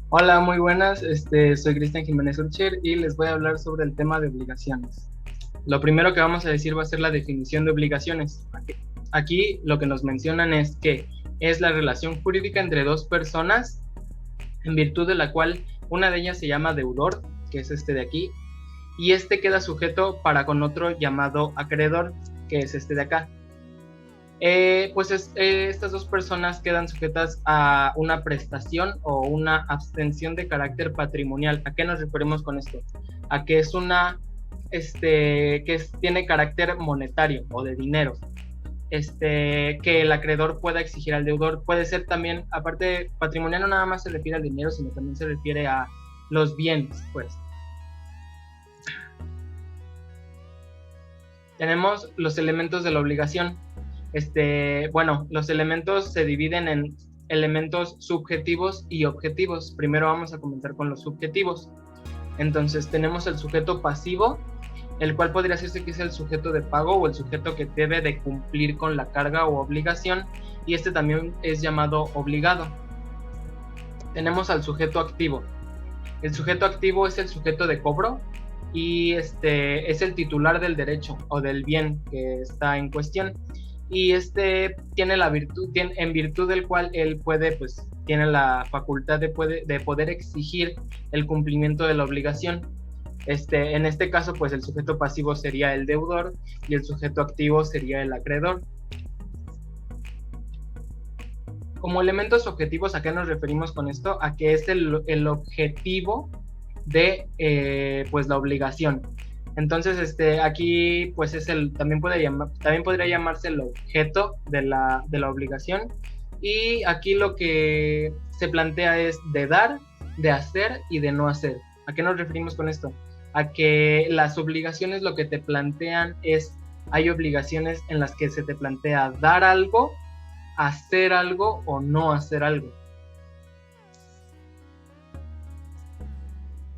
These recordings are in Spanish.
Hola, muy buenas. Soy Cristian Jiménez Urcher y les voy a hablar sobre el tema de obligaciones. Lo primero que vamos a decir va a ser la definición de obligaciones. Aquí lo que nos mencionan es que es la relación jurídica entre dos personas en virtud de la cual una de ellas se llama deudor, que es este de aquí, y este queda sujeto para con otro llamado acreedor, que es este de acá. Estas dos personas quedan sujetas a una prestación o una abstención de carácter patrimonial. ¿A qué nos referimos con esto? A que es tiene carácter monetario o de dinero. Que el acreedor pueda exigir al deudor. Puede ser también, aparte, patrimonial no nada más se refiere al dinero, sino también se refiere a los bienes, pues. Tenemos los elementos de la obligación. Los elementos se dividen en elementos subjetivos y objetivos. Primero vamos a comenzar con los subjetivos. Entonces tenemos el sujeto pasivo, el cual podría decirse que es el sujeto de pago o el sujeto que debe de cumplir con la carga o obligación, y este también es llamado obligado. Tenemos al sujeto activo. El sujeto activo es el sujeto de cobro y es el titular del derecho o del bien que está en cuestión, y tiene la virtud, en virtud del cual él puede, pues, tiene la facultad de poder exigir el cumplimiento de la obligación. En este caso, pues el sujeto pasivo sería el deudor y el sujeto activo sería el acreedor. Como elementos objetivos, ¿a qué nos referimos con esto? A que es el objetivo de pues la obligación. Entonces, aquí pues también podría llamarse el objeto de la obligación, y aquí lo que se plantea es de dar, de hacer y de no hacer. ¿A qué nos referimos con esto? A que las obligaciones lo que te plantean es, hay obligaciones en las que se te plantea dar algo, hacer algo o no hacer algo.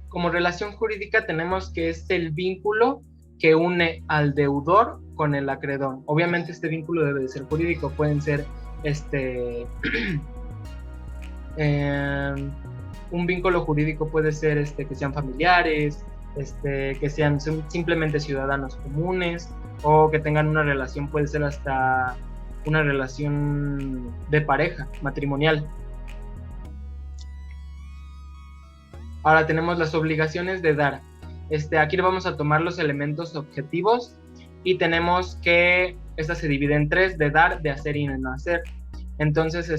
Como relación jurídica tenemos que es el vínculo que une al deudor con el acreedor. Obviamente este vínculo debe de ser jurídico, pueden ser un vínculo jurídico puede ser que sean familiares, que sean simplemente ciudadanos comunes, o que tengan una relación, puede ser hasta una relación de pareja, matrimonial. Ahora tenemos las obligaciones de dar. Aquí vamos a tomar los elementos objetivos y tenemos que esta se divide en tres: de dar, de hacer y de no hacer. Entonces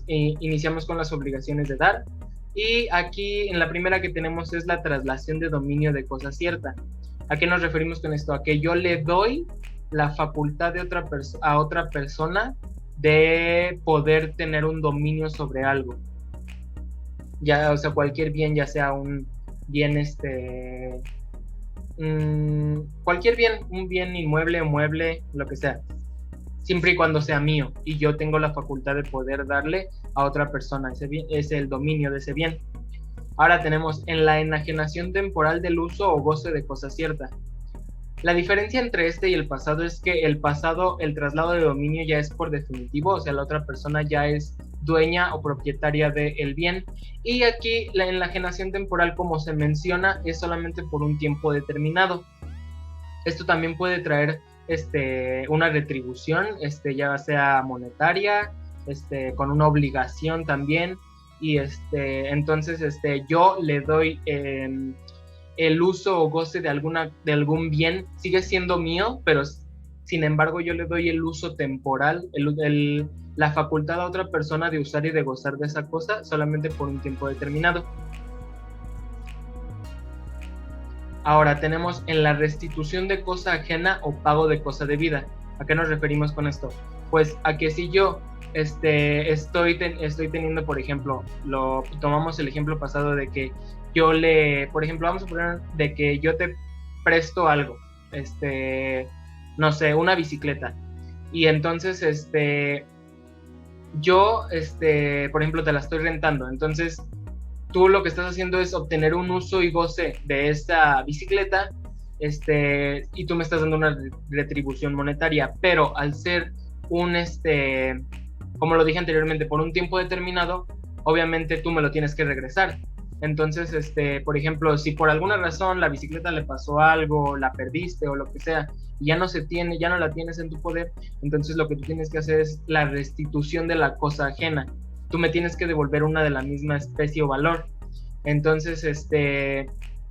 iniciamos con las obligaciones de dar, y aquí en la primera que tenemos es la traslación de dominio de cosa cierta. ¿A qué nos referimos con esto? A que yo le doy la facultad a otra persona de poder tener un dominio sobre algo. Ya, o sea, cualquier bien, ya sea un bien, cualquier bien, un bien inmueble, mueble, lo que sea, siempre y cuando sea mío y yo tengo la facultad de poder darle a otra persona ese bien, es el dominio de ese bien. Ahora tenemos en la enajenación temporal del uso o goce de cosa cierta. La diferencia entre este y el pasado es que el pasado, el traslado de dominio ya es por definitivo, o sea, la otra persona ya es dueña o propietaria del bien, y aquí la enajenación temporal, como se menciona, es solamente por un tiempo determinado. Esto también puede traer una retribución, ya sea monetaria, con una obligación también, y entonces yo le doy el uso o goce de algún bien, sigue siendo mío, pero sin embargo yo le doy el uso temporal, la facultad a otra persona de usar y de gozar de esa cosa solamente por un tiempo determinado. Ahora tenemos en la restitución de cosa ajena o pago de cosa debida. ¿A qué nos referimos con esto? Pues a que si yo estoy teniendo, por ejemplo, tomamos el ejemplo pasado de que por ejemplo, vamos a poner de que yo te presto algo, no sé, una bicicleta, y entonces, yo, por ejemplo, te la estoy rentando, entonces tú lo que estás haciendo es obtener un uso y goce de esta bicicleta, y tú me estás dando una retribución monetaria, pero al ser como lo dije anteriormente, por un tiempo determinado, obviamente tú me lo tienes que regresar. Entonces, por ejemplo, si por alguna razón la bicicleta le pasó algo, la perdiste o lo que sea, y ya no la tienes en tu poder, entonces lo que tú tienes que hacer es la restitución de la cosa ajena. Tú me tienes que devolver una de la misma especie o valor. Entonces,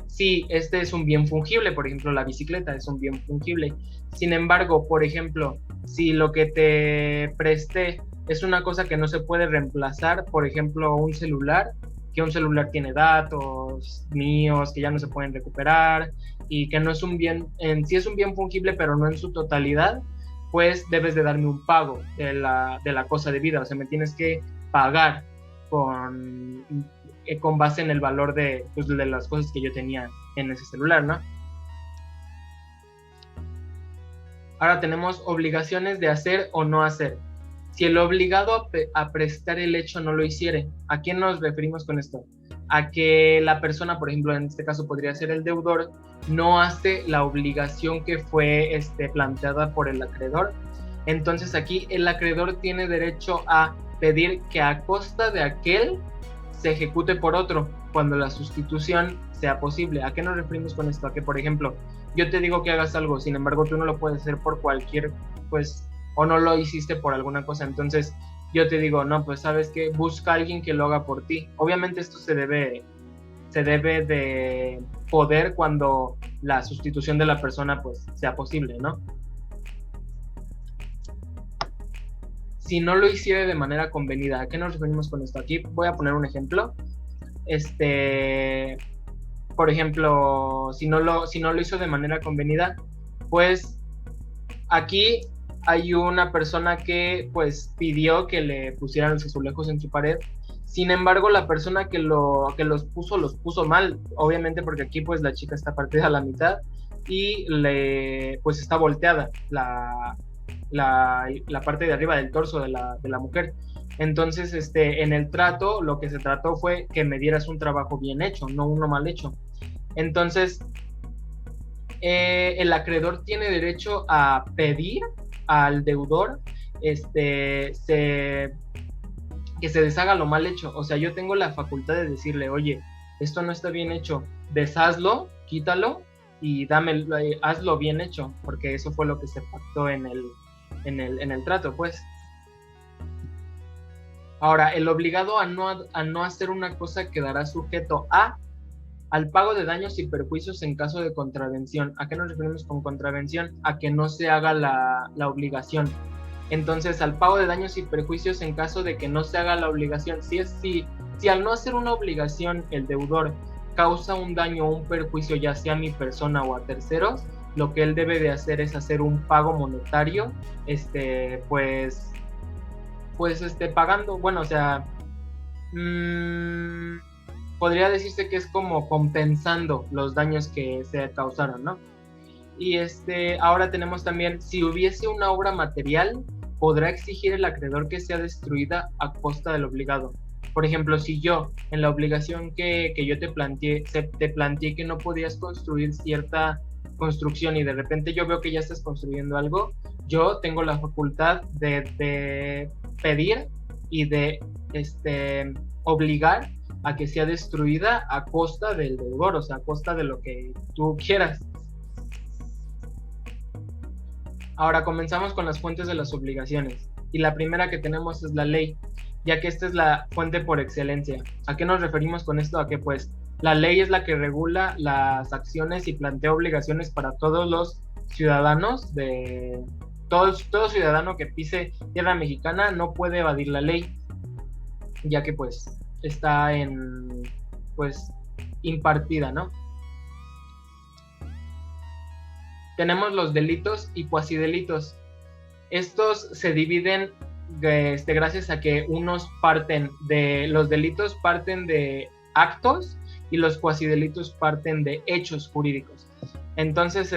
sí, este es un bien fungible, por ejemplo, la bicicleta es un bien fungible. Sin embargo, por ejemplo, si lo que te presté es una cosa que no se puede reemplazar, por ejemplo, un celular, que un celular tiene datos míos que ya no se pueden recuperar y que no es un bien, en sí es un bien fungible, pero no en su totalidad, pues debes de darme un pago de la cosa de vida, o sea, me tienes que pagar con base en el valor de las cosas que yo tenía en ese celular, ¿no? Ahora tenemos obligaciones de hacer o no hacer. Si el obligado a prestar el hecho no lo hiciere, ¿a quién nos referimos con esto? A que la persona, por ejemplo, en este caso podría ser el deudor, no hace la obligación que fue planteada por el acreedor. Entonces aquí el acreedor tiene derecho a pedir que a costa de aquel se ejecute por otro cuando la sustitución sea posible. ¿A qué nos referimos con esto? A que, por ejemplo, yo te digo que hagas algo, sin embargo tú no lo puedes hacer por cualquier, pues, o no lo hiciste por alguna cosa, entonces yo te digo, no, pues sabes que busca a alguien que lo haga por ti. Obviamente esto se debe de poder cuando la sustitución de la persona pues sea posible, ¿no? Si no lo hiciera de manera convenida, ¿a qué nos referimos con esto? Aquí voy a poner un ejemplo. Por ejemplo, si no lo hizo de manera convenida, pues aquí hay una persona que pues pidió que le pusieran los azulejos en su pared. Sin embargo, la persona que los puso mal, obviamente porque aquí pues la chica está partida a la mitad y pues está volteada la parte de arriba del torso de la mujer. Entonces, en el trato, lo que se trató fue que me dieras un trabajo bien hecho, no uno mal hecho. Entonces, el acreedor tiene derecho a pedir al deudor que se deshaga lo mal hecho. O sea, yo tengo la facultad de decirle, oye, esto no está bien hecho, deshazlo, quítalo y hazlo bien hecho, porque eso fue lo que se pactó en el trato, pues. Ahora, el obligado a no hacer una cosa quedará sujeto al pago de daños y perjuicios en caso de contravención. ¿A qué nos referimos con contravención? A que no se haga la obligación. Entonces, al pago de daños y perjuicios en caso de que no se haga la obligación. Si al no hacer una obligación el deudor causa un daño o un perjuicio, ya sea a mi persona o a terceros, lo que él debe de hacer es hacer un pago monetario, pagando, bueno, o sea, podría decirse que es como compensando los daños que se causaron, ¿no? Y ahora tenemos también, si hubiese una obra material, podrá exigir el acreedor que sea destruida a costa del obligado. Por ejemplo, si yo, en la obligación que yo te planteé que no podías construir cierta construcción y de repente yo veo que ya estás construyendo algo, yo tengo la facultad de pedir y de obligar a que sea destruida a costa del deudor, o sea, a costa de lo que tú quieras. Ahora comenzamos con las fuentes de las obligaciones y la primera que tenemos es la ley, ya que esta es la fuente por excelencia. ¿A qué nos referimos con esto? A que pues la ley es la que regula las acciones y plantea obligaciones para todos los ciudadanos todo ciudadano que pise tierra mexicana no puede evadir la ley, ya que pues está impartida, ¿no? Tenemos los delitos y cuasidelitos. Estos se dividen gracias a que los delitos parten de actos y los cuasidelitos parten de hechos jurídicos. Entonces,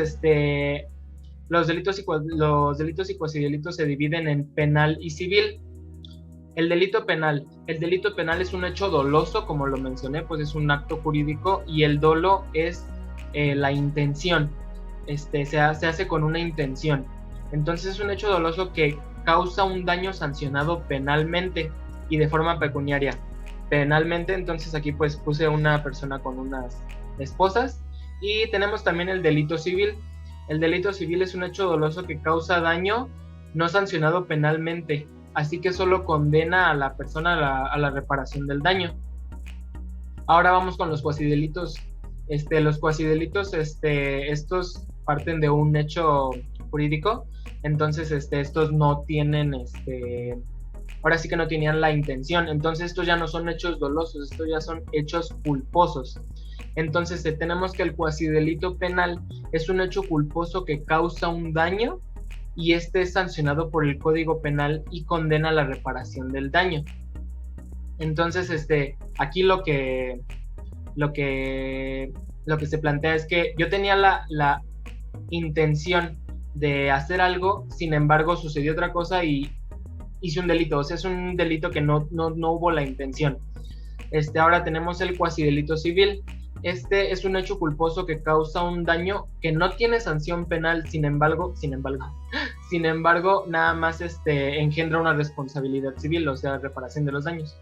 los delitos y cuasidelitos se dividen en penal y civil. El delito penal es un hecho doloso, como lo mencioné, pues es un acto jurídico y el dolo es la intención. Se hace con una intención. Entonces es un hecho doloso que causa un daño sancionado penalmente y de forma pecuniaria. penalmente. Entonces aquí pues puse una persona con unas esposas. Y tenemos también el delito civil. El delito civil es un hecho doloso que causa daño no sancionado penalmente, así que solo condena a la persona a la reparación del daño. Ahora vamos con los cuasidelitos. Los cuasidelitos, estos parten de un hecho jurídico, entonces estos no tienen, ahora sí que no tenían la intención, entonces estos ya no son hechos dolosos, estos ya son hechos culposos. Entonces tenemos que el cuasidelito penal es un hecho culposo que causa un daño y es sancionado por el Código Penal y condena la reparación del daño. Entonces, aquí lo que se plantea es que yo tenía la intención de hacer algo, sin embargo sucedió otra cosa y hice un delito, o sea, es un delito que no hubo la intención. Ahora tenemos el cuasidelito civil. Es un hecho culposo que causa un daño que no tiene sanción penal, sin embargo, nada más engendra una responsabilidad civil, o sea, reparación de los daños.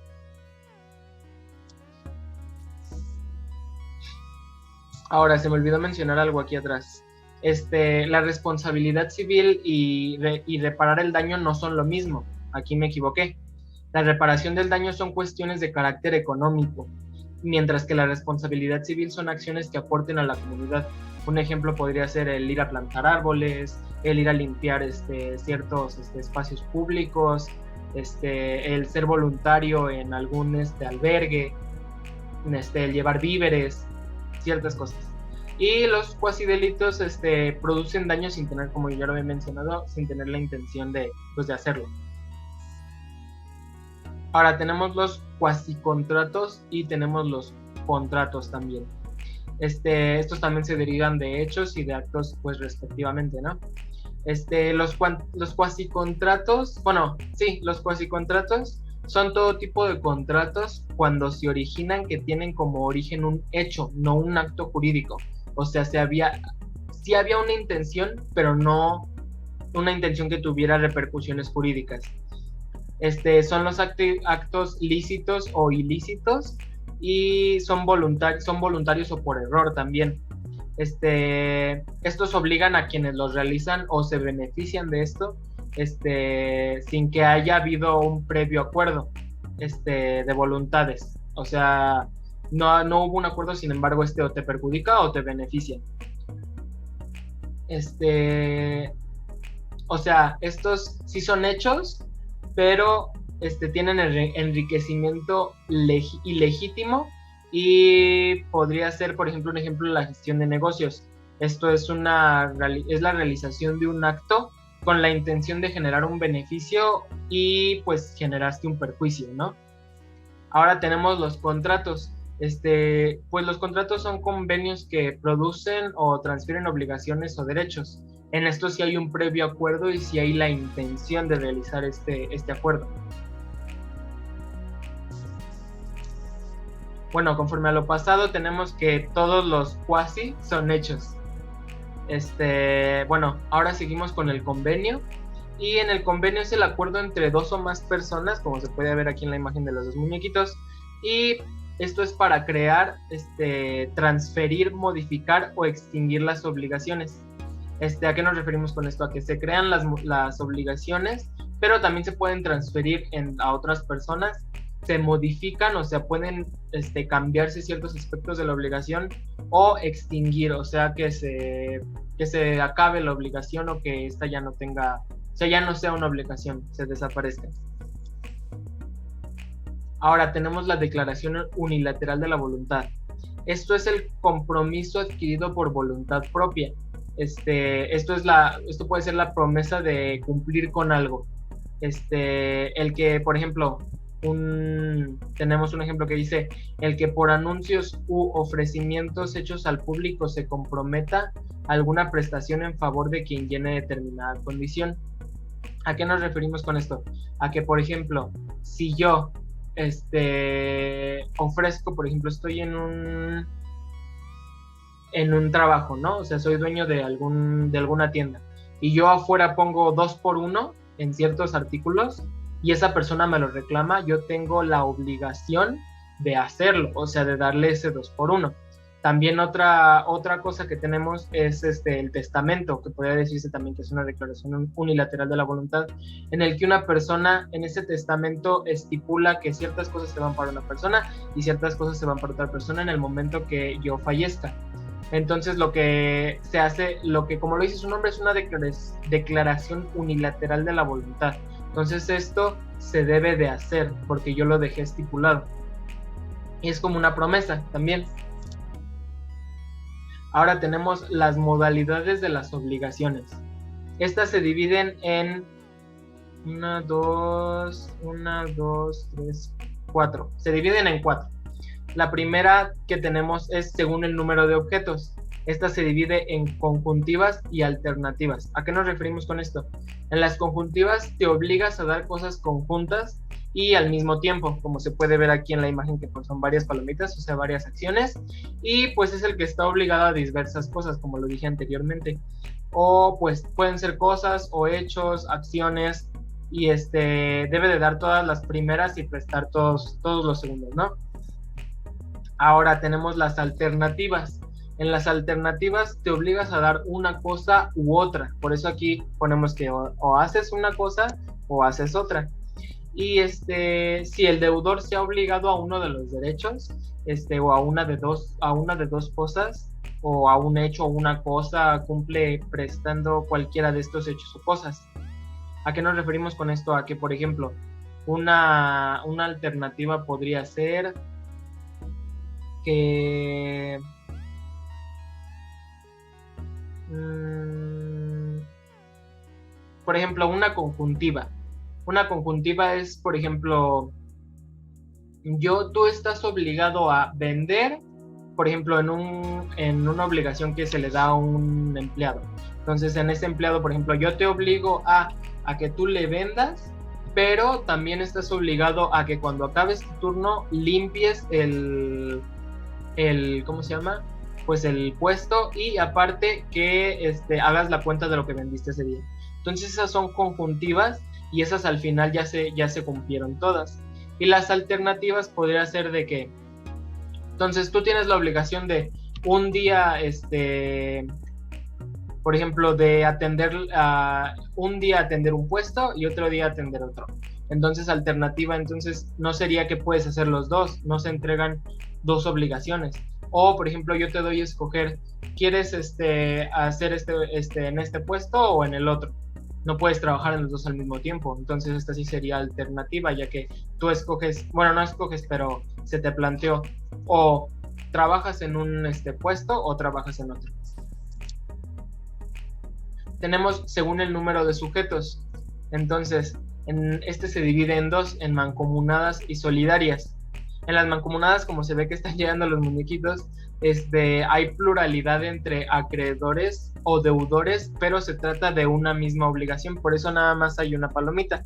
Ahora, se me olvidó mencionar algo aquí atrás. La responsabilidad civil y reparar el daño no son lo mismo. Aquí me equivoqué. La reparación del daño son cuestiones de carácter económico, mientras que la responsabilidad civil son acciones que aporten a la comunidad. Un ejemplo podría ser el ir a plantar árboles, el ir a limpiar ciertos espacios públicos, el ser voluntario en algún albergue, el llevar víveres, ciertas cosas. Y los cuasidelitos producen daño sin tener, como ya lo había mencionado, sin tener la intención de hacerlo. Ahora tenemos los cuasicontratos y tenemos los contratos también. Estos también se derivan de hechos y de actos, pues respectivamente, ¿no? Los cuasicontratos, los cuasicontratos son todo tipo de contratos cuando se originan que tienen como origen un hecho, no un acto jurídico. O sea, sí había una intención, pero no una intención que tuviera repercusiones jurídicas. Son los actos lícitos o ilícitos y son voluntarios o por error también. Estos obligan a quienes los realizan o se benefician de esto sin que haya habido un previo acuerdo de voluntades. O sea, no hubo un acuerdo, sin embargo, o te perjudica o te beneficia. O sea, estos sí son hechos, pero tienen enriquecimiento ilegítimo y podría ser, por ejemplo, un ejemplo de la gestión de negocios. Esto es la realización de un acto con la intención de generar un beneficio y pues generaste un perjuicio, ¿no? Ahora tenemos los contratos. Pues los contratos son convenios que producen o transfieren obligaciones o derechos. En esto sí hay un previo acuerdo y sí hay la intención de realizar este acuerdo. Bueno, conforme a lo pasado tenemos que todos los cuasi son hechos. Bueno, ahora seguimos con el convenio. Y en el convenio es el acuerdo entre dos o más personas, como se puede ver aquí en la imagen de los dos muñequitos. Y esto es para crear, transferir, modificar o extinguir las obligaciones. ¿A qué nos referimos con esto? A que se crean las obligaciones, pero también se pueden transferir a otras personas, se modifican, o sea, pueden cambiarse ciertos aspectos de la obligación o extinguir, o sea, que se acabe la obligación o que esta ya no tenga, o sea, ya no sea una obligación, se desaparezca. Ahora tenemos la declaración unilateral de la voluntad. Esto es el compromiso adquirido por voluntad propia. Esto puede ser la promesa de cumplir con algo. El que, por ejemplo, tenemos un ejemplo que dice: el que por anuncios u ofrecimientos hechos al público se comprometa a alguna prestación en favor de quien llene determinada condición. ¿A qué nos referimos con esto? A que, por ejemplo, si yo ofrezco, por ejemplo, estoy en un trabajo, ¿no? O sea, soy dueño de alguna tienda y yo afuera pongo 2x1 en ciertos artículos y esa persona me lo reclama, yo tengo la obligación de hacerlo, o sea, de darle ese 2 por 1. También otra cosa que tenemos es el testamento, que podría decirse también que es una declaración unilateral de la voluntad, en el que una persona en ese testamento estipula que ciertas cosas se van para una persona y ciertas cosas se van para otra persona en el momento que yo fallezca. Entonces lo que se hace, como lo dice su nombre, es una declaración unilateral de la voluntad. Entonces esto se debe de hacer porque yo lo dejé estipulado. Y es como una promesa también. Ahora tenemos las modalidades de las obligaciones. Estas se dividen en 1, 2, 3, 4. Se dividen en 4. La primera que tenemos es según el número de objetos. Esta se divide en conjuntivas y alternativas. ¿A qué nos referimos con esto? En las conjuntivas te obligas a dar cosas conjuntas y al mismo tiempo, como se puede ver aquí en la imagen, que pues son varias palomitas, o sea, varias acciones, y pues es el que está obligado a diversas cosas, como lo dije anteriormente. O pues pueden ser cosas o hechos, acciones, y debe de dar todas las primeras y prestar todos los segundos, ¿no? Ahora tenemos las alternativas. En las alternativas te obligas a dar una cosa u otra. Por eso aquí ponemos que o haces una cosa o haces otra. Y si el deudor se ha obligado a uno de los derechos, o a una de dos cosas, o a un hecho o una cosa, cumple prestando cualquiera de estos hechos o cosas. ¿A qué nos referimos con esto? A que, por ejemplo, una alternativa podría ser que por ejemplo, una conjuntiva. Una conjuntiva es, por ejemplo, tú estás obligado a vender, por ejemplo, en una obligación que se le da a un empleado. Entonces, en ese empleado, por ejemplo, yo te obligo a que tú le vendas, pero también estás obligado a que cuando acabes tu turno limpies el ¿cómo se llama? Pues el puesto, y aparte que hagas la cuenta de lo que vendiste ese día. Entonces esas son conjuntivas y esas al final ya se cumplieron todas. Y las alternativas podría ser de que, entonces tú tienes la obligación de un día, por ejemplo, de un día atender un puesto y otro día atender otro. Entonces alternativa, entonces no sería que puedes hacer los dos, no se entregan dos obligaciones. O por ejemplo, yo te doy a escoger, ¿quieres hacer en este puesto o en el otro? No puedes trabajar en los dos al mismo tiempo. Entonces esta sí sería alternativa, ya que tú escoges, bueno, no escoges, pero se te planteó, o trabajas en un puesto o trabajas en otro. Tenemos según el número de sujetos. Entonces, se divide en dos, en mancomunadas y solidarias. En las mancomunadas, como se ve que están llegando los muñequitos, hay pluralidad entre acreedores o deudores, pero se trata de una misma obligación, por eso nada más hay una palomita.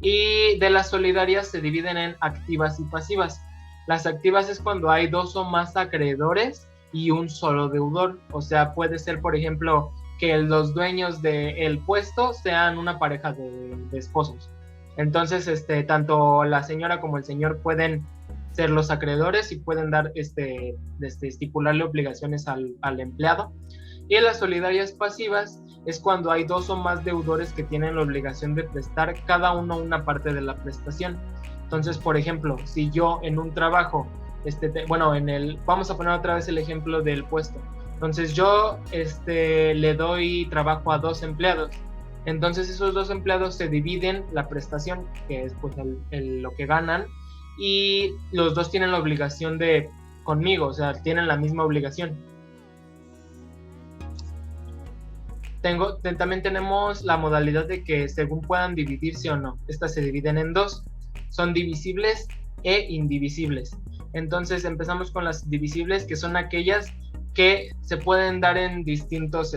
Y de las solidarias se dividen en activas y pasivas. Las activas es cuando hay dos o más acreedores y un solo deudor. O sea, puede ser, por ejemplo, que los dueños del puesto sean una pareja de esposos. Entonces, tanto la señora como el señor pueden ser los acreedores y pueden dar, estipularle obligaciones al empleado. Y en las solidarias pasivas es cuando hay dos o más deudores que tienen la obligación de prestar cada uno una parte de la prestación. Entonces, por ejemplo, si yo en un trabajo, vamos a poner otra vez el ejemplo del puesto. Entonces yo le doy trabajo a 2 empleados. Entonces esos 2 empleados se dividen la prestación, que es pues lo que ganan, y los dos tienen la obligación conmigo, o sea, tienen la misma obligación. También tenemos la modalidad de que según puedan dividirse o no. Estas se dividen en 2. Son divisibles e indivisibles. Entonces empezamos con las divisibles, que son aquellas que se pueden dar en distintos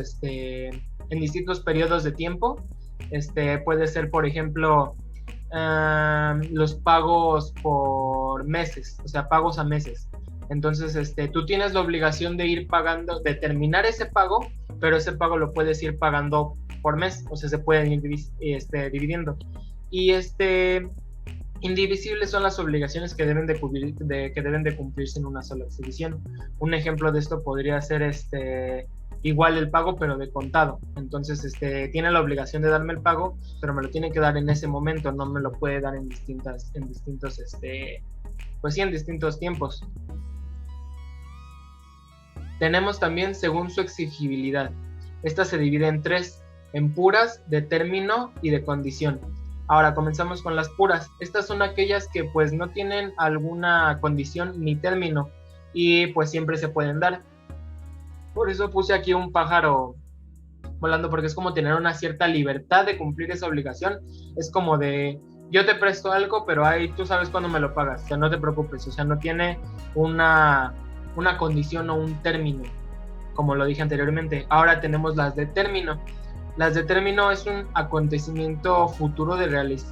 periodos de tiempo. Puede ser, por ejemplo, los pagos por meses, o sea, pagos a meses. Entonces, tú tienes la obligación de ir pagando, de terminar ese pago, pero ese pago lo puedes ir pagando por mes, o sea, se pueden ir dividiendo. Y Indivisibles son las obligaciones que deben de cumplirse en una sola expedición. Un ejemplo de esto podría ser igual el pago, pero de contado. Entonces, tiene la obligación de darme el pago, pero me lo tiene que dar en ese momento, no me lo puede dar en distintos, pues sí, en distintos tiempos. Tenemos también según su exigibilidad. Esta se divide en tres, en puras, de término y de condición. Ahora comenzamos con las puras. Estas son aquellas que pues no tienen alguna condición ni término y pues siempre se pueden dar. Por eso puse aquí un pájaro volando, porque es como tener una cierta libertad de cumplir esa obligación. Es como de, yo te presto algo, pero ahí tú sabes cuándo me lo pagas. O sea, no te preocupes. O sea, no tiene una condición o un término, como lo dije anteriormente. Ahora tenemos las de término. Las de término es un acontecimiento futuro de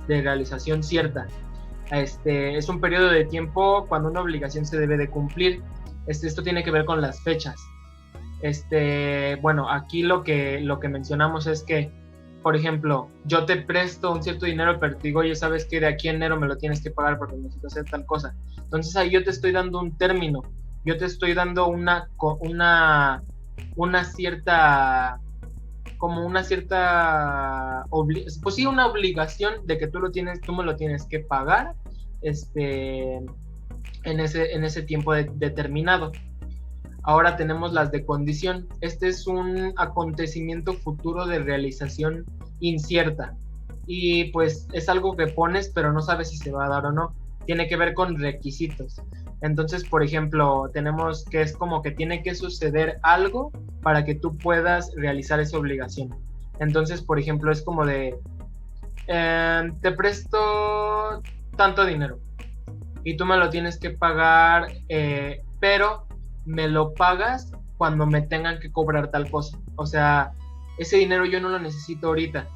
realización cierta. Es un periodo de tiempo cuando una obligación se debe de cumplir. Esto tiene que ver con las fechas. Bueno, aquí lo que mencionamos es que, por ejemplo, yo te presto un cierto dinero, pero te digo, oye, sabes que de aquí a enero me lo tienes que pagar porque necesito hacer tal cosa. Entonces ahí yo te estoy dando un término, yo te estoy dando una cierta, como una cierta, pues sí, una obligación de que tú me lo tienes que pagar, en ese tiempo determinado. Ahora tenemos las de condición. Este es un acontecimiento futuro de realización incierta. Y pues es algo que pones, pero no sabes si se va a dar o no. Tiene que ver con requisitos. Entonces, por ejemplo, tenemos que es como que tiene que suceder algo para que tú puedas realizar esa obligación. Entonces, por ejemplo, es como de, te presto tanto dinero y tú me lo tienes que pagar, pero me lo pagas cuando me tengan que cobrar tal cosa. O sea, ese dinero yo no lo necesito ahorita.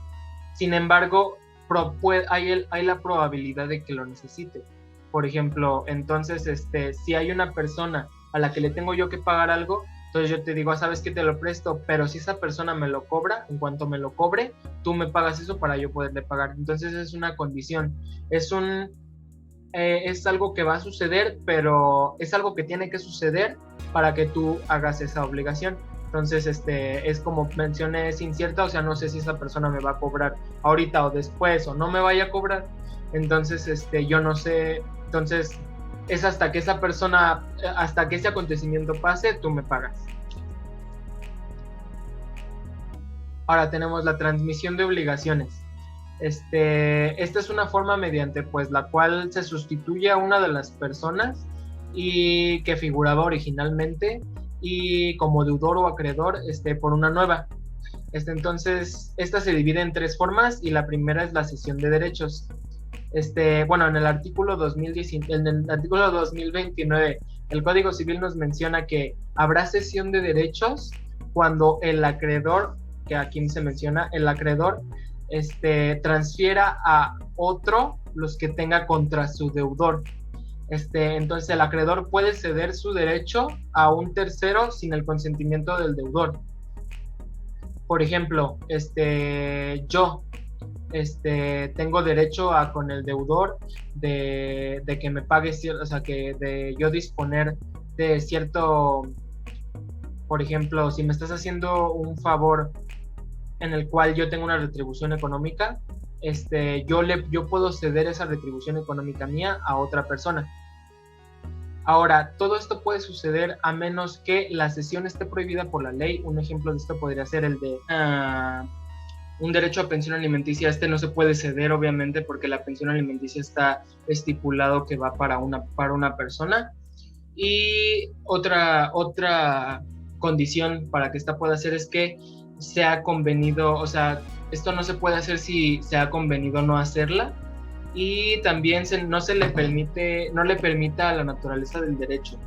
Sin embargo, hay la probabilidad de que lo necesite. Por ejemplo, entonces, si hay una persona a la que le tengo yo que pagar algo, entonces yo te digo, sabes que te lo presto, pero si esa persona me lo cobra, en cuanto me lo cobre, tú me pagas eso para yo poderle pagar. Entonces es una condición. Es algo que va a suceder, pero es algo que tiene que suceder para que tú hagas esa obligación. Entonces, es como mencioné, es incierta, o sea, no sé si esa persona me va a cobrar ahorita o después, o no me vaya a cobrar. Entonces, yo no sé. Entonces, es hasta que ese acontecimiento pase, tú me pagas. Ahora tenemos la transmisión de obligaciones. Esta es una forma mediante pues la cual se sustituye a una de las personas y que figuraba originalmente y como deudor o acreedor por una nueva. Entonces, esta se divide en tres formas y la primera es la cesión de derechos. Bueno, en el artículo 2029, el Código Civil nos menciona que habrá cesión de derechos cuando el acreedor, que aquí se menciona, el acreedor transfiera a otro los que tenga contra su deudor. Entonces el acreedor puede ceder su derecho a un tercero sin el consentimiento del deudor. Por ejemplo, yo tengo derecho a con el deudor de que me pague, o sea, que de yo disponer de cierto, por ejemplo, si me estás haciendo un favor en el cual yo tengo una retribución económica, yo puedo ceder esa retribución económica mía a otra persona. Ahora, todo esto puede suceder a menos que la cesión esté prohibida por la ley. Un ejemplo de esto podría ser el de un derecho a pensión alimenticia. No se puede ceder, obviamente, porque la pensión alimenticia está estipulado que va para una persona. Y otra condición para que esta pueda ser es que se ha convenido, o sea, esto no se puede hacer si se ha convenido no hacerla, y también no le permita a la naturaleza del derecho.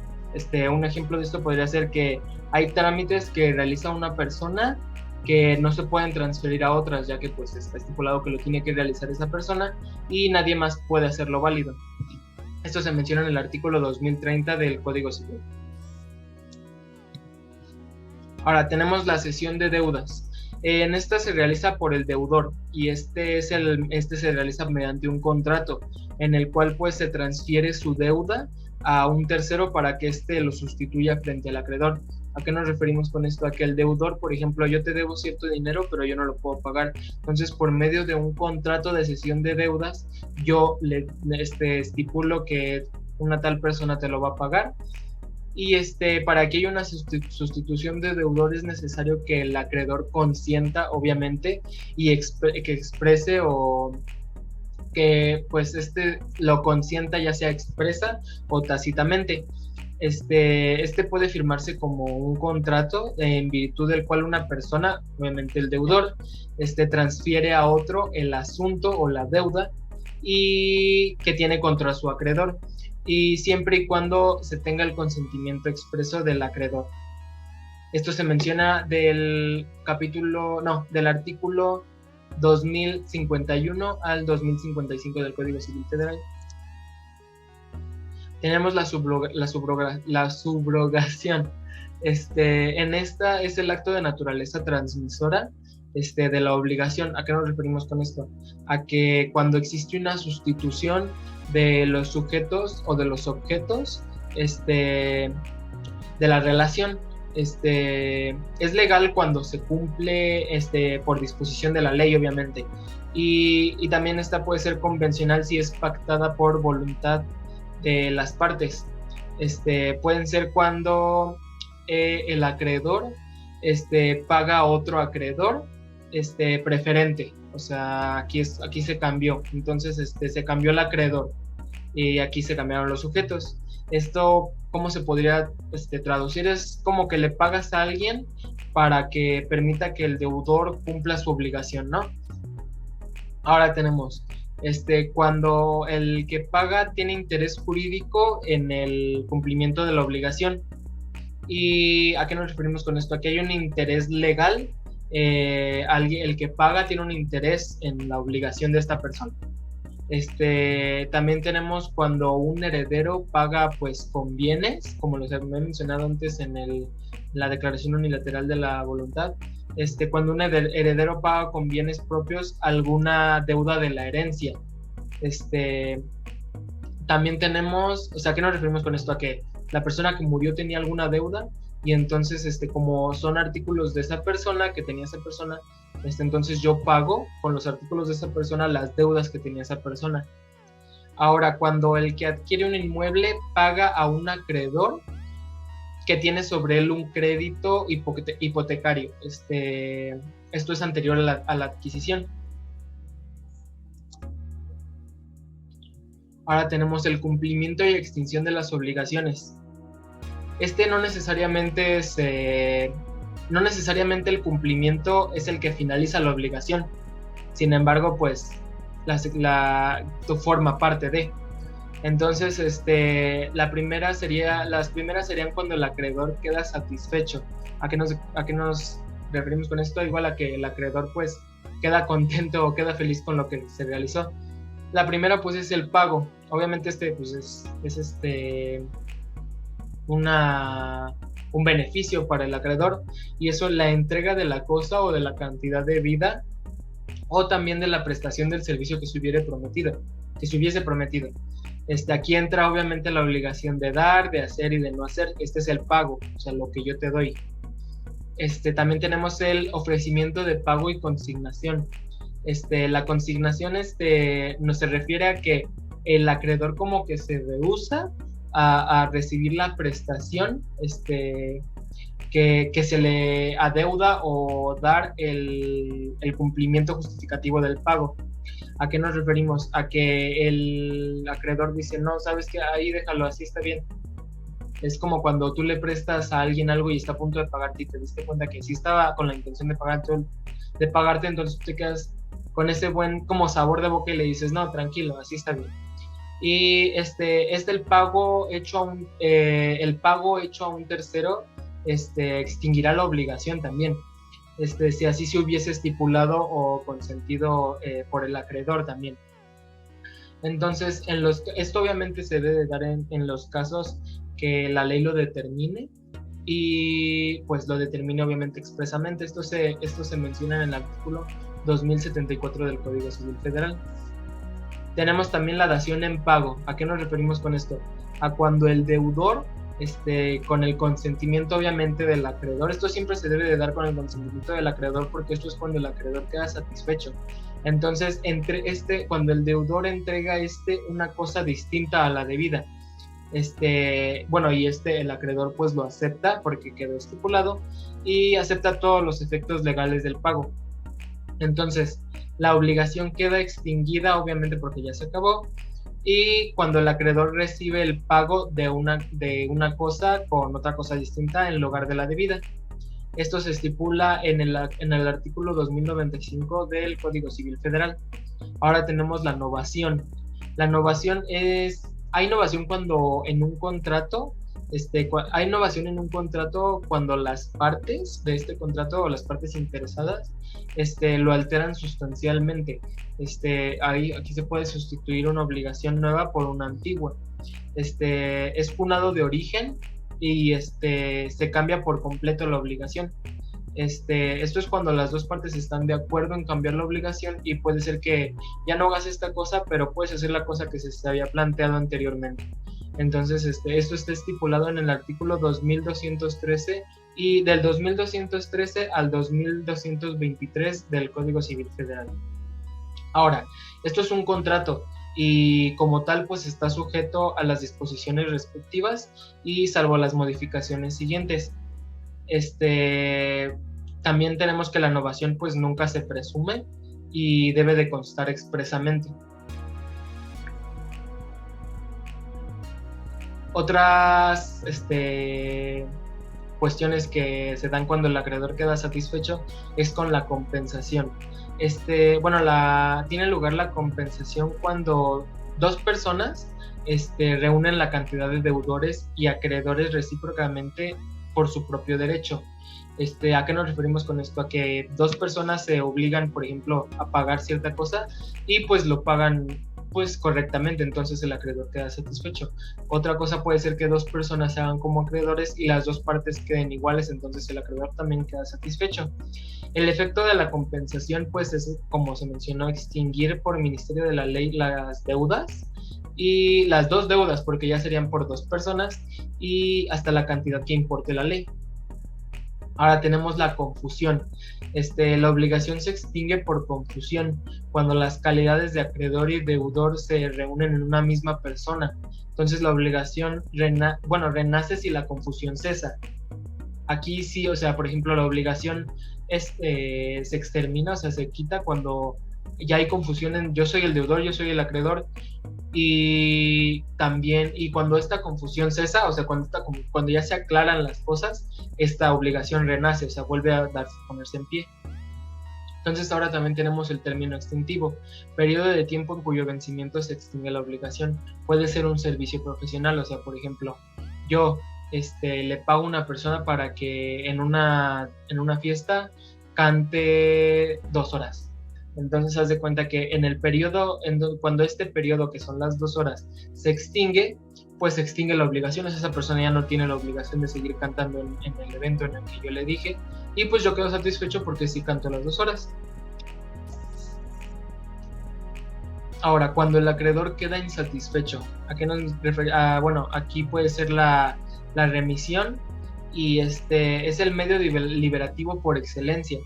Un ejemplo de esto podría ser que hay trámites que realiza una persona que no se pueden transferir a otras, ya que pues está estipulado que lo tiene que realizar esa persona y nadie más puede hacerlo válido. Esto se menciona en el artículo 2030 del Código Civil. Ahora tenemos la cesión de deudas. En esta se realiza por el deudor y se realiza mediante un contrato. en el cual pues se transfiere su deuda a un tercero para que éste lo sustituya frente al acreedor. ¿A qué nos referimos con esto? A que el deudor, por ejemplo, yo te debo cierto dinero, pero yo no lo puedo pagar. Entonces, por medio de un contrato de cesión de deudas, yo le estipulo que una tal persona te lo va a pagar. Y para que haya una sustitución de deudor es necesario que el acreedor consienta, obviamente, y que exprese o que pues lo consienta, ya sea expresa o tácitamente. Puede firmarse como un contrato en virtud del cual una persona, obviamente el deudor, transfiere a otro el asunto o la deuda y que tiene contra su acreedor, y siempre y cuando se tenga el consentimiento expreso del acreedor. Esto se menciona del artículo 2051 al 2055 del Código Civil Federal. Tenemos la subrogación. En esta es el acto de naturaleza transmisora de la obligación. ¿A qué nos referimos con esto? A que cuando existe una sustitución de los sujetos o de los objetos de la relación, es legal cuando se cumple por disposición de la ley, obviamente, y también esta puede ser convencional si es pactada por voluntad de las partes. Pueden ser cuando el acreedor paga a otro acreedor preferente, o sea, aquí se cambió, entonces se cambió el acreedor y aquí se cambiaron los sujetos. Esto, ¿cómo se podría traducir? Es como que le pagas a alguien para que permita que el deudor cumpla su obligación, ¿no? Ahora tenemos cuando el que paga tiene interés jurídico en el cumplimiento de la obligación. ¿Y a qué nos referimos con esto? Aquí hay un interés legal. El que paga tiene un interés en la obligación de esta persona. También tenemos cuando un heredero paga pues con bienes, como los he mencionado antes en la declaración unilateral de la voluntad. Cuando un heredero paga con bienes propios alguna deuda de la herencia. También tenemos, o sea, ¿a qué nos referimos con esto? A que la persona que murió tenía alguna deuda y entonces, como son artículos de esa persona, que tenía esa persona, entonces yo pago con los artículos de esa persona las deudas que tenía esa persona. Ahora, cuando el que adquiere un inmueble paga a un acreedor que tiene sobre él un crédito hipotecario. Esto es anterior a la adquisición. Ahora tenemos el cumplimiento y extinción de las obligaciones. No necesariamente el cumplimiento es el que finaliza la obligación. Sin embargo, pues forma parte de. Entonces, las primeras serían cuando el acreedor queda satisfecho. ¿A qué nos referimos con esto? Igual a que el acreedor pues queda contento o queda feliz con lo que se realizó. La primera pues es el pago. Obviamente pues es un beneficio para el acreedor, y eso la entrega de la cosa o de la cantidad debida, o también de la prestación del servicio que se hubiese prometido. Aquí entra obviamente la obligación de dar, de hacer y de no hacer. Es el pago, o sea, lo que yo te doy. También tenemos el ofrecimiento de pago y consignación. La consignación no se refiere a que el acreedor como que se rehúsa a recibir la prestación que se le adeuda, o dar el cumplimiento justificativo del pago. ¿A qué nos referimos? A que el acreedor dice, no, sabes que ahí déjalo, así está bien. Es como cuando tú le prestas a alguien algo y está a punto de pagarte y te diste cuenta que sí estaba con la intención de pagarte, entonces tú te quedas con ese buen como sabor de boca y le dices, no, tranquilo, así está bien. Y el pago hecho a un tercero extinguirá la obligación también. Si así se hubiese estipulado o consentido por el acreedor también. Entonces, esto obviamente se debe dar en los casos que la ley lo determine, y pues lo determine obviamente expresamente. Esto se menciona en el artículo 2074 del Código Civil Federal. Tenemos también la dación en pago. ¿A qué nos referimos con esto? A cuando el deudor, con el consentimiento obviamente del acreedor, esto siempre se debe de dar con el consentimiento del acreedor, porque esto es cuando el acreedor queda satisfecho. Entonces, cuando el deudor entrega una cosa distinta a la debida, el acreedor pues lo acepta porque quedó estipulado y acepta todos los efectos legales del pago. Entonces, la obligación queda extinguida obviamente porque ya se acabó, y cuando el acreedor recibe el pago de una cosa con otra cosa distinta en lugar de la debida. Esto se estipula en el artículo 2095 del Código Civil Federal. Ahora tenemos la novación. La novación hay novación cuando en un contrato, hay novación en un contrato cuando las partes de este contrato o las partes interesadas lo alteran sustancialmente. Aquí se puede sustituir una obligación nueva por una antigua. Es funado de origen y se cambia por completo la obligación. Esto es cuando las dos partes están de acuerdo en cambiar la obligación, y puede ser que ya no hagas esta cosa, pero puedes hacer la cosa que se había planteado anteriormente. Entonces, esto está estipulado en el artículo 2213 y del 2213 al 2223 del Código Civil Federal. Ahora, esto es un contrato y como tal pues está sujeto a las disposiciones respectivas y salvo las modificaciones siguientes. También tenemos que la novación pues nunca se presume y debe de constar expresamente. Otras cuestiones que se dan cuando el acreedor queda satisfecho es con la compensación. Tiene lugar la compensación cuando dos personas reúnen la cantidad de deudores y acreedores recíprocamente por su propio derecho. ¿A qué nos referimos con esto? A que dos personas se obligan, por ejemplo, a pagar cierta cosa y pues lo pagan pues correctamente, entonces el acreedor queda satisfecho. Otra cosa puede ser que dos personas se hagan como acreedores y las dos partes queden iguales, entonces el acreedor también queda satisfecho. El efecto de la compensación pues es, como se mencionó, extinguir por ministerio de la ley las deudas y las dos deudas, porque ya serían por dos personas y hasta la cantidad que importe la ley. Ahora tenemos la confusión. La obligación se extingue por confusión cuando las calidades de acreedor y deudor se reúnen en una misma persona. Entonces la obligación renace si la confusión cesa. Aquí sí, o sea, por ejemplo, la obligación se extermina, o sea, se quita cuando ya hay confusión en yo soy el deudor, yo soy el acreedor, y también, y cuando esta confusión cesa, o sea, cuando ya se aclaran las cosas, esta obligación renace, o sea, vuelve a ponerse en pie. Entonces ahora también tenemos el término extintivo, periodo de tiempo en cuyo vencimiento se extingue la obligación. Puede ser un servicio profesional, o sea, por ejemplo, yo le pago a una persona para que en una fiesta cante 2 horas. Entonces haz de cuenta que en el periodo, cuando este periodo, que son las 2 horas, se extingue, pues se extingue la obligación. Esa persona ya no tiene la obligación de seguir cantando en el evento en el que yo le dije, y pues yo quedo satisfecho porque sí canto las 2 horas. Ahora, cuando el acreedor queda insatisfecho, ¿a qué nos referimos? Bueno, aquí puede ser la remisión, y es el medio liberativo por excelencia,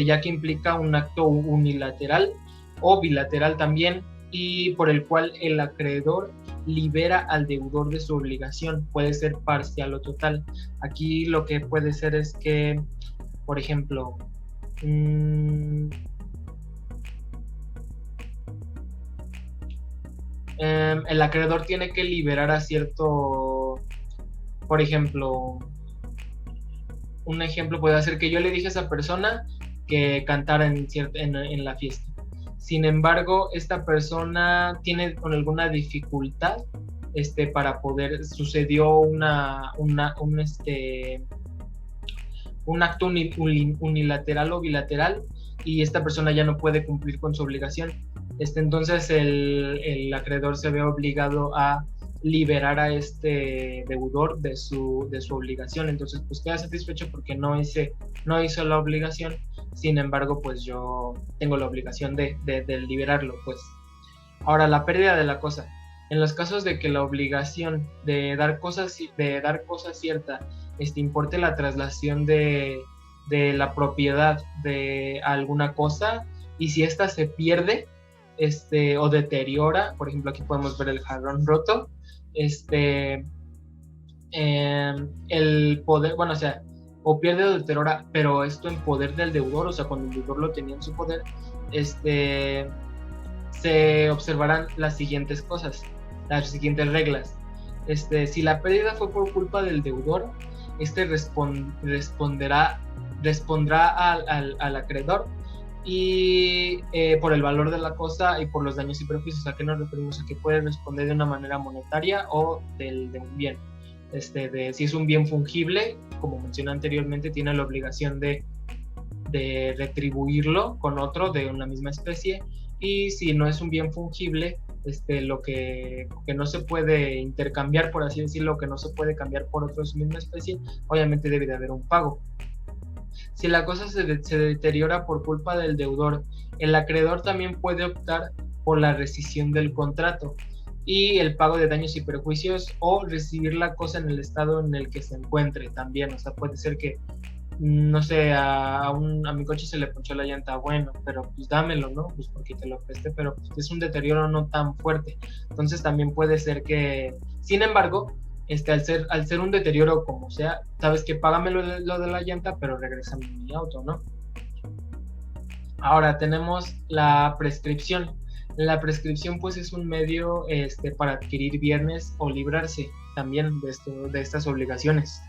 ya que implica un acto unilateral o bilateral también, y por el cual el acreedor libera al deudor de su obligación. Puede ser parcial o total. Aquí lo que puede ser es que, por ejemplo, el acreedor tiene que liberar a cierto, por ejemplo, un ejemplo puede ser que yo le dije a esa persona que cantara en la fiesta. Sin embargo, esta persona tiene alguna dificultad para poder, sucedió un acto unilateral o bilateral, y esta persona ya no puede cumplir con su obligación. Entonces el acreedor se ve obligado a liberar a este deudor de su obligación. Entonces pues queda satisfecho porque no hizo la obligación. Sin embargo, pues yo tengo la obligación de liberarlo, pues. Ahora, la pérdida de la cosa. En los casos de que la obligación de dar cosa cierta importe la traslación de la propiedad de alguna cosa, y si ésta se pierde o deteriora, por ejemplo, aquí podemos ver el jarrón roto, el poder, bueno, o sea, o pierde o deteriora, pero esto en poder del deudor, o sea, cuando el deudor lo tenía en su poder, se observarán las siguientes cosas, las siguientes reglas. Si la pérdida fue por culpa del deudor, respondrá al acreedor y por el valor de la cosa y por los daños y perjuicios. ¿A qué nos referimos? A que puede responder de una manera monetaria o de un bien. Si es un bien fungible, como mencioné anteriormente, tiene la obligación de retribuirlo con otro de una misma especie, y si no es un bien fungible, lo que no se puede intercambiar, por así decirlo, que no se puede cambiar por otro de su misma especie, obviamente debe de haber un pago. Si la cosa se deteriora por culpa del deudor, el acreedor también puede optar por la rescisión del contrato y el pago de daños y perjuicios, o recibir la cosa en el estado en el que se encuentre también. O sea, puede ser que, no sé, a mi coche se le ponchó la llanta, bueno, pero pues dámelo, ¿no? Pues porque te lo presté, pero pues es un deterioro no tan fuerte. Entonces también puede ser que, sin embargo, al ser un deterioro como sea, sabes que págame lo de la llanta, pero regrésame mi auto, ¿no? Ahora tenemos la prescripción. La prescripción pues es un medio para adquirir bienes o librarse también de estas obligaciones.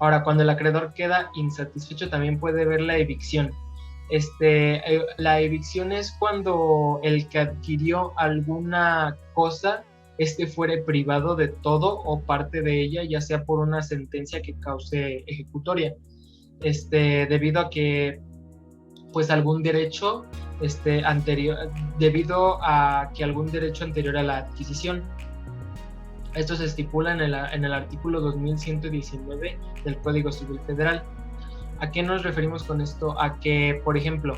Ahora, cuando el acreedor queda insatisfecho, también puede haber la evicción. La evicción es cuando el que adquirió alguna cosa fuere privado de todo o parte de ella, ya sea por una sentencia que cause ejecutoria, debido a que pues algún derecho debido a que algún derecho anterior a la adquisición. Esto se estipula en el artículo 2119 del Código Civil Federal. ¿A qué nos referimos con esto? A que, por ejemplo,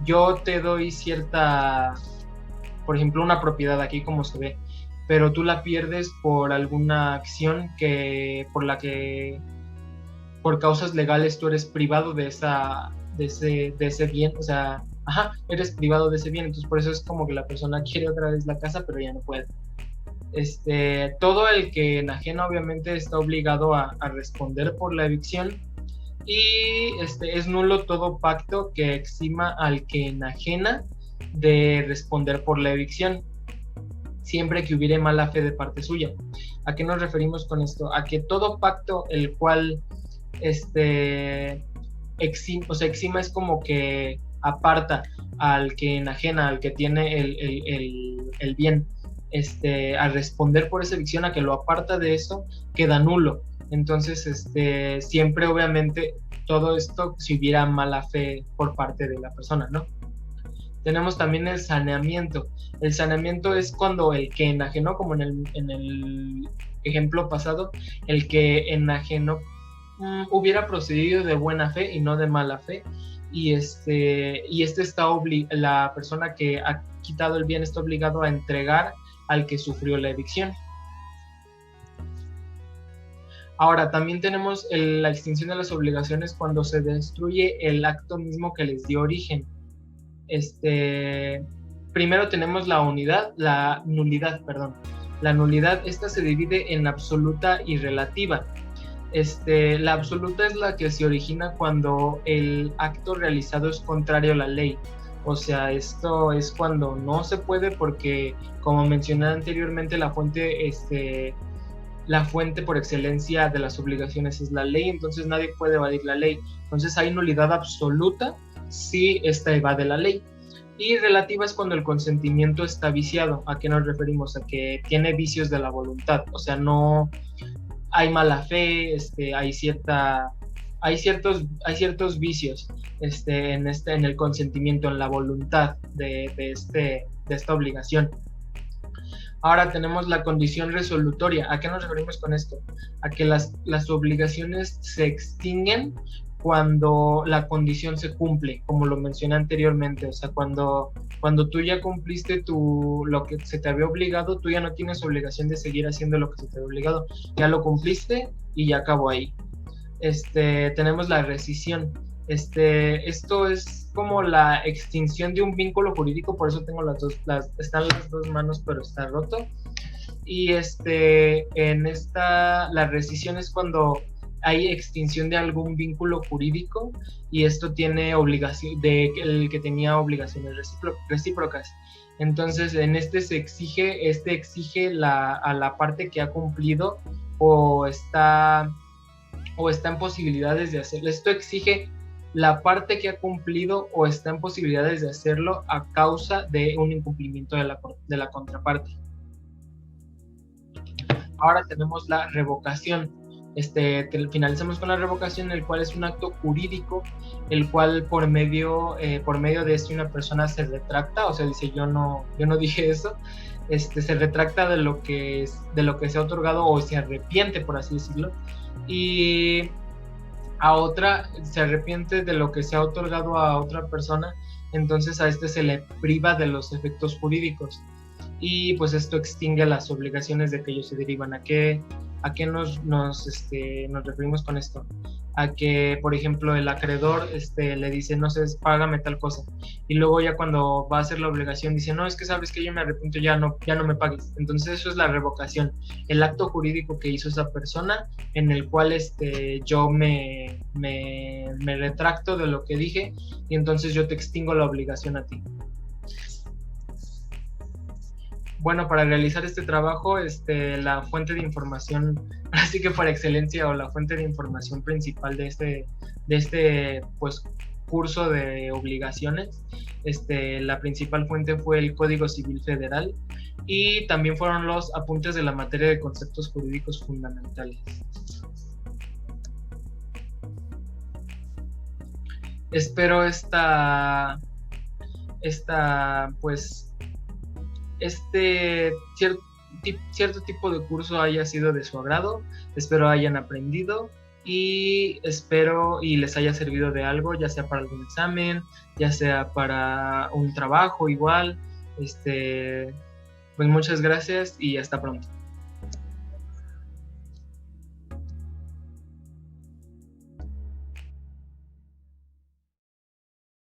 yo te doy por ejemplo, una propiedad aquí como se ve, pero tú la pierdes por alguna acción por causas legales tú eres privado de ese bien, o sea, eres privado de ese bien. Entonces por eso es como que la persona quiere otra vez la casa, pero ya no puede. Todo el que enajena obviamente está obligado a responder por la evicción, y es nulo todo pacto que exima al que enajena de responder por la evicción, siempre que hubiere mala fe de parte suya. ¿A qué nos referimos con esto? A que todo pacto el cual exima es como que aparta al que enajena, al que tiene el bien, a responder por esa evicción, a que lo aparta de eso, queda nulo. Entonces, siempre obviamente todo esto si hubiera mala fe por parte de la persona, ¿no? Tenemos también el saneamiento. El saneamiento es cuando el que enajenó, como en el ejemplo pasado, el que enajenó hubiera procedido de buena fe y no de mala fe, y la persona que ha quitado el bien está obligado a entregar al que sufrió la evicción. Ahora, también tenemos la extinción de las obligaciones cuando se destruye el acto mismo que les dio origen. Primero tenemos la nulidad. La nulidad, esta se divide en absoluta y relativa. La absoluta es la que se origina cuando el acto realizado es contrario a la ley. O sea, esto es cuando no se puede porque, como mencioné anteriormente, la fuente por excelencia de las obligaciones es la ley, entonces nadie puede evadir la ley. Entonces hay nulidad absoluta si esta evade la ley. Y relativa es cuando el consentimiento está viciado. ¿A qué nos referimos? A que tiene vicios de la voluntad. O sea, no hay mala fe, hay ciertos vicios en el consentimiento, en la voluntad de esta obligación. Ahora tenemos la condición resolutoria. ¿A qué nos referimos con esto? A que las obligaciones se extinguen cuando la condición se cumple, como lo mencioné anteriormente. O sea, cuando tú ya cumpliste lo que se te había obligado, tú ya no tienes obligación de seguir haciendo lo que se te había obligado. Ya lo cumpliste y ya acabó ahí. Tenemos la rescisión. Esto es como la extinción de un vínculo jurídico, por eso tengo están las dos manos, pero está roto. Y la rescisión es cuando hay extinción de algún vínculo jurídico y esto tiene obligación de el que tenía obligaciones recíprocas. Entonces, en se exige, exige a la parte que ha cumplido o está en posibilidades de hacerlo. Esto exige la parte que ha cumplido o está en posibilidades de hacerlo a causa de un incumplimiento de la contraparte. Ahora tenemos la revocación. Finalizamos con la revocación, el cual es un acto jurídico, el cual por medio de esto una persona se retracta, o sea, dice yo no dije eso, se retracta de lo que se ha otorgado o se arrepiente, por así decirlo, y se arrepiente de lo que se ha otorgado a otra persona, entonces a se le priva de los efectos jurídicos y pues esto extingue las obligaciones de que ellos se derivan. ¿A qué nos referimos con esto? A que, por ejemplo, el acreedor le dice, no sé, págame tal cosa, y luego ya cuando va a hacer la obligación dice, no, es que sabes que yo me arrepiento, ya no me pagues. Entonces eso es la revocación, el acto jurídico que hizo esa persona en el cual yo me retracto de lo que dije y entonces yo te extingo la obligación a ti. Bueno, para realizar este trabajo, la fuente de información, así que por excelencia, o la fuente de información principal de pues, curso de obligaciones, la principal fuente fue el Código Civil Federal y también fueron los apuntes de la materia de conceptos jurídicos fundamentales. Espero pues cierto tipo de curso haya sido de su agrado, espero hayan aprendido y espero y les haya servido de algo, ya sea para algún examen, ya sea para un trabajo igual. Pues muchas gracias y hasta pronto.